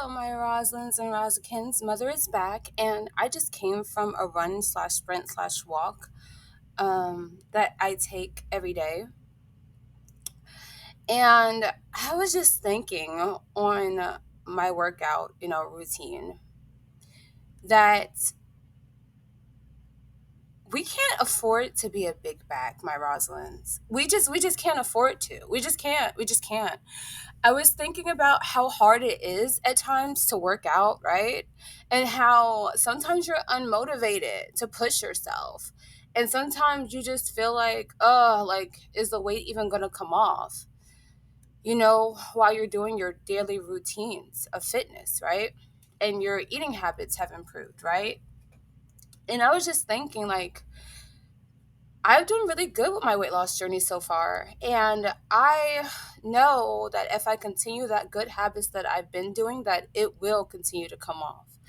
Hello, my Roslins and Rosikins. Mother is back, and I just came from a run slash sprint slash walk that I take every day. And I was just thinking on my workout, routine that we can't afford to be a big back, my Roslins. We just can't afford to. We just can't. We just can't. I was thinking about how hard it is at times to work out, right? And how sometimes you're unmotivated to push yourself. And sometimes you just feel like, oh, like, is the weight even going to come off? While you're doing your daily routines of fitness, right? And your eating habits have improved, right? And I was just thinking, like, I've done really good with my weight loss journey so far. And I know that if I continue that good habits that I've been doing, that it will continue to come off.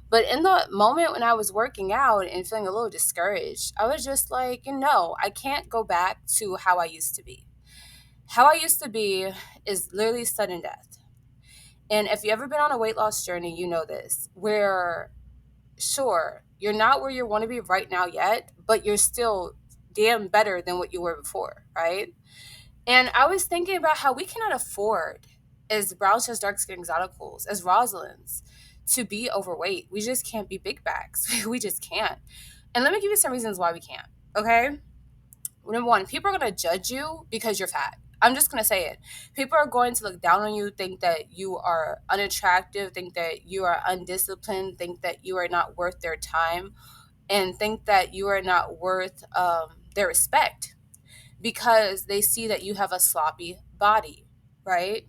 But in the moment when I was working out and feeling a little discouraged, I was just like, I can't go back to how I used to be. How I used to be is literally sudden death. And if you've ever been on a weight loss journey, you know this, where sure, you're not where you want to be right now yet, but you're still damn better than what you were before, right? And I was thinking about how we cannot afford, as Brown says, Darkskin Exoticals, as Rosalind's, to be overweight. We just can't be big bags. We just can't. And let me give you some reasons why we can't, okay? Number one, people are going to judge you because you're fat. I'm just going to say it. People are going to look down on you, think that you are unattractive, think that you are undisciplined, think that you are not worth their time, and think that you are not worth their respect because they see that you have a sloppy body, right?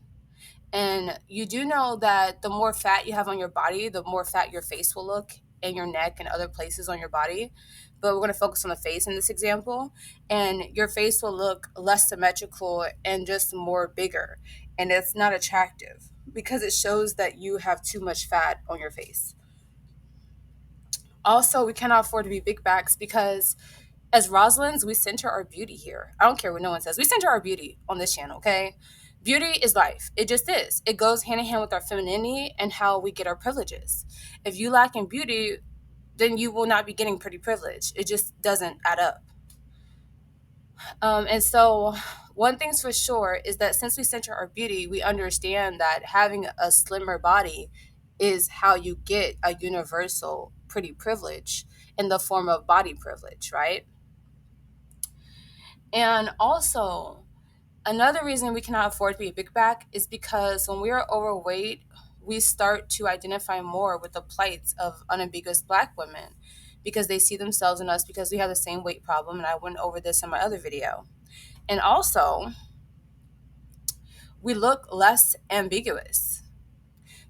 And you do know that the more fat you have on your body, the more fat your face will look and your neck and other places on your body. But we're going to focus on the face in this example. And your face will look less symmetrical and just more bigger. And it's not attractive because it shows that you have too much fat on your face. Also, we cannot afford to be big backs because as Rosalind's, we center our beauty here. I don't care what no one says. We center our beauty on this channel, okay? Beauty is life. It just is. It goes hand in hand with our femininity and how we get our privileges. If you lack in beauty, then you will not be getting pretty privilege. It just doesn't add up. And so, one thing's for sure is that since we center our beauty, we understand that having a slimmer body is how you get a universal pretty privilege in the form of body privilege, right? And also, another reason we cannot afford to be a big back is because when we are overweight, we start to identify more with the plights of unambiguous Black women because they see themselves in us because we have the same weight problem. And I went over this in my other video. And also, we look less ambiguous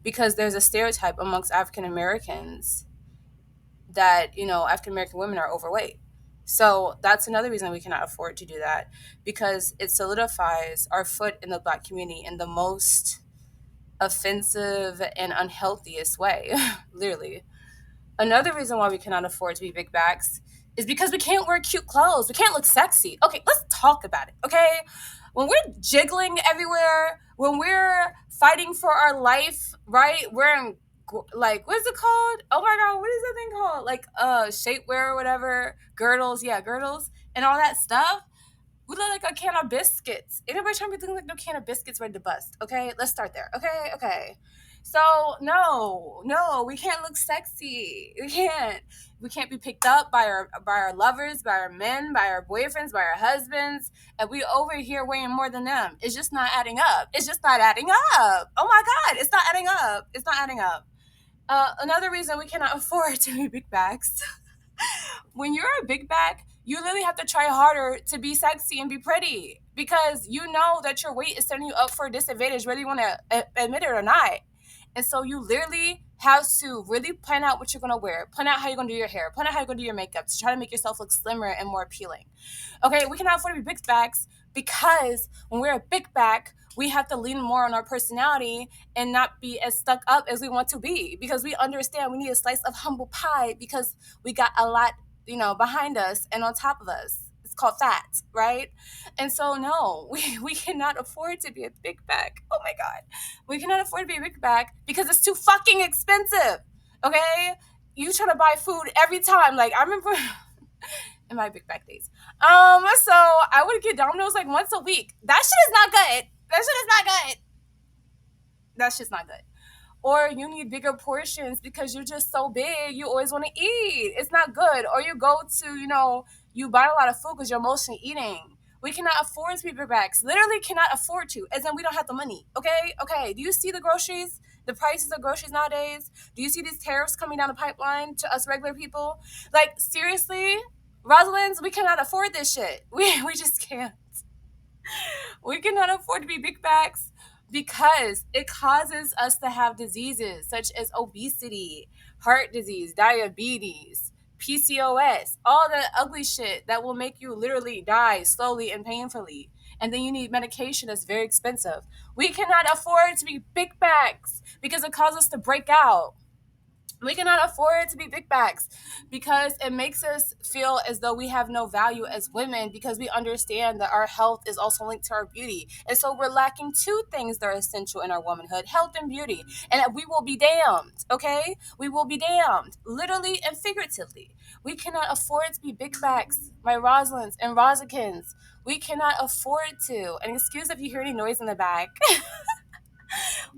because there's a stereotype amongst African Americans that, African American women are overweight. So that's another reason we cannot afford to do that because it solidifies our foot in the Black community in the most offensive and unhealthiest way, literally. Another reason why we cannot afford to be big backs is because we can't wear cute clothes. We can't look sexy. Okay, let's talk about it, okay? When we're jiggling everywhere, when we're fighting for our life, right? Wearing like what is it called? Oh my god, what is that thing called? Like shapewear or whatever, girdles, yeah, girdles and all that stuff. We look like a can of biscuits. Anybody trying to be looking like no can of biscuits ready to bust? Okay, let's start there. Okay. So no, we can't look sexy. We can't. We can't be picked up by our lovers, by our men, by our boyfriends, by our husbands, and we over here weighing more than them. It's just not adding up. It's just not adding up. Oh my God, it's not adding up. It's not adding up. Another reason we cannot afford to be big bags. When you're a big back, you literally have to try harder to be sexy and be pretty because you know that your weight is setting you up for a disadvantage, whether you want to admit it or not. And so you literally have to really plan out what you're going to wear, plan out how you're going to do your hair, plan out how you're going to do your makeup to try to make yourself look slimmer and more appealing. Okay, we cannot afford to be big backs because when we're a big back, we have to lean more on our personality and not be as stuck up as we want to be because we understand we need a slice of humble pie because we got a lot behind us and on top of us. It's called fat, right? And so no, we cannot afford to be a big back. Oh my God. We cannot afford to be a big back because it's too fucking expensive. Okay? You trying to buy food every time. Like I remember in my big back days. So I would get Domino's like once a week. That shit is not good. That shit is not good. That shit's not good. Or you need bigger portions because you're just so big, you always want to eat. It's not good. Or you go to, you buy a lot of food because you're mostly eating. We cannot afford to be big bags. Literally cannot afford to, as in we don't have the money. Okay? Okay. Do you see the groceries? The prices of groceries nowadays? Do you see these tariffs coming down the pipeline to us regular people? Like, seriously? Rosalind's, we cannot afford this shit. We just can't. We cannot afford to be big bags because it causes us to have diseases such as obesity, heart disease, diabetes, PCOS, all the ugly shit that will make you literally die slowly and painfully. And then you need medication that's very expensive. We cannot afford to be big bags because it causes us to break out. We cannot afford to be big bags because it makes us feel as though we have no value as women because we understand that our health is also linked to our beauty. And so we're lacking two things that are essential in our womanhood, health and beauty. And we will be damned, okay? We will be damned, literally and figuratively. We cannot afford to be big bags, my Rosalinds and Rosikins. We cannot afford to. And excuse if you hear any noise in the back.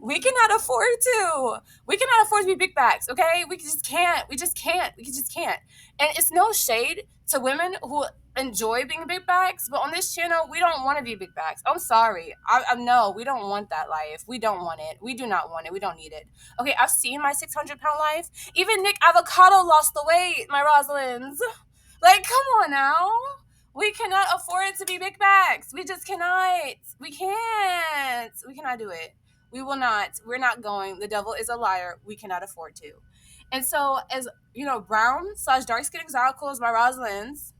We cannot afford to. We cannot afford to be big bags, okay? We just can't. We just can't. We just can't. And it's no shade to women who enjoy being big bags, but on this channel, we don't want to be big bags. I'm sorry. I no, we don't want that life. We don't want it. We do not want it. We don't need it. Okay, I've seen my 600-pound life. Even Nick Avocado lost the weight, my Rosalind's. Like, come on now. We cannot afford to be big bags. We just cannot. We can't. We cannot do it. We will not. We're not going. The devil is a liar. We cannot afford to. And so, as brown slash darkskin exoticals by Rosalind's,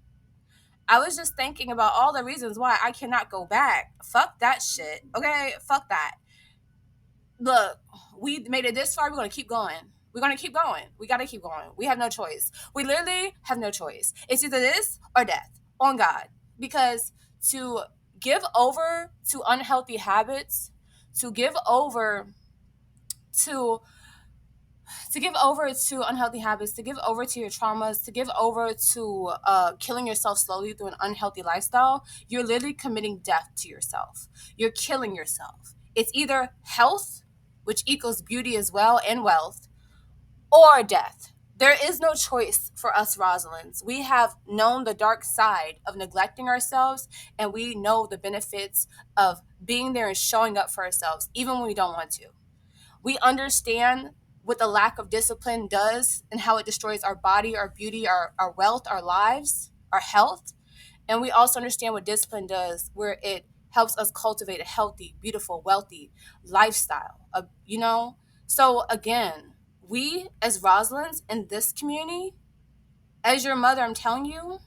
I was just thinking about all the reasons why I cannot go back. Fuck that shit. Okay? Fuck that. Look, we made it this far. We're going to keep going. We're going to keep going. We got to keep going. We have no choice. We literally have no choice. It's either this or death on God. Because to give over to unhealthy habits, to give over to give over to unhealthy habits, to give over to your traumas, to give over to killing yourself slowly through an unhealthy lifestyle, you're literally committing death to yourself. You're killing yourself. It's either health, which equals beauty as well and wealth, or death. There is no choice for us Rosalinds. We have known the dark side of neglecting ourselves, and we know the benefits of being there and showing up for ourselves, even when we don't want to. We understand what the lack of discipline does and how it destroys our body, our beauty, our wealth, our lives, our health. And we also understand what discipline does, where it helps us cultivate a healthy, beautiful, wealthy lifestyle. So again, we as Rosalind's in this community, as your mother, I'm telling you,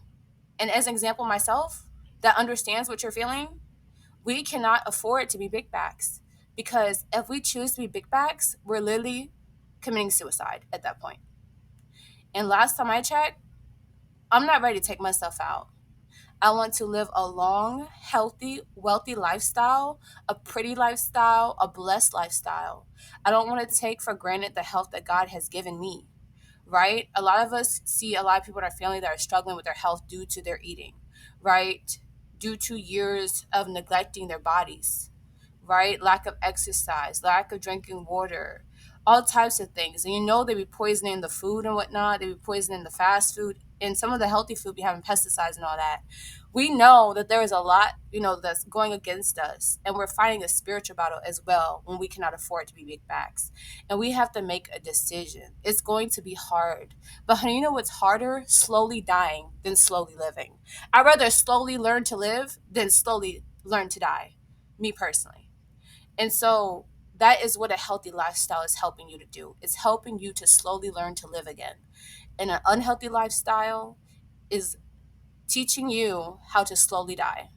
and as an example myself that understands what you're feeling, we cannot afford to be big backs because if we choose to be big backs, we're literally committing suicide at that point. And last time I checked, I'm not ready to take myself out. I want to live a long, healthy, wealthy lifestyle, a pretty lifestyle, a blessed lifestyle. I don't want to take for granted the health that God has given me, right? A lot of us see a lot of people in our family that are struggling with their health due to their eating, right? Due to years of neglecting their bodies, right? Lack of exercise, lack of drinking water, all types of things. And they be poisoning the food and whatnot. They be poisoning the fast food and some of the healthy food be having pesticides and all that. We know that there is a lot, that's going against us. And we're fighting a spiritual battle as well when we cannot afford to be big backs. And we have to make a decision. It's going to be hard. But honey, you know what's harder? Slowly dying than slowly living. I'd rather slowly learn to live than slowly learn to die, me personally. And so that is what a healthy lifestyle is helping you to do. It's helping you to slowly learn to live again. And an unhealthy lifestyle is teaching you how to slowly die.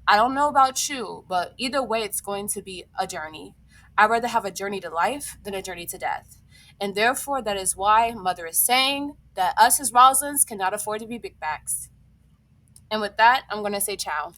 I don't know about you, but either way, it's going to be a journey. I'd rather have a journey to life than a journey to death. And therefore, that is why Mother is saying that us as Rosalind's cannot afford to be big backs. And with that, I'm going to say ciao.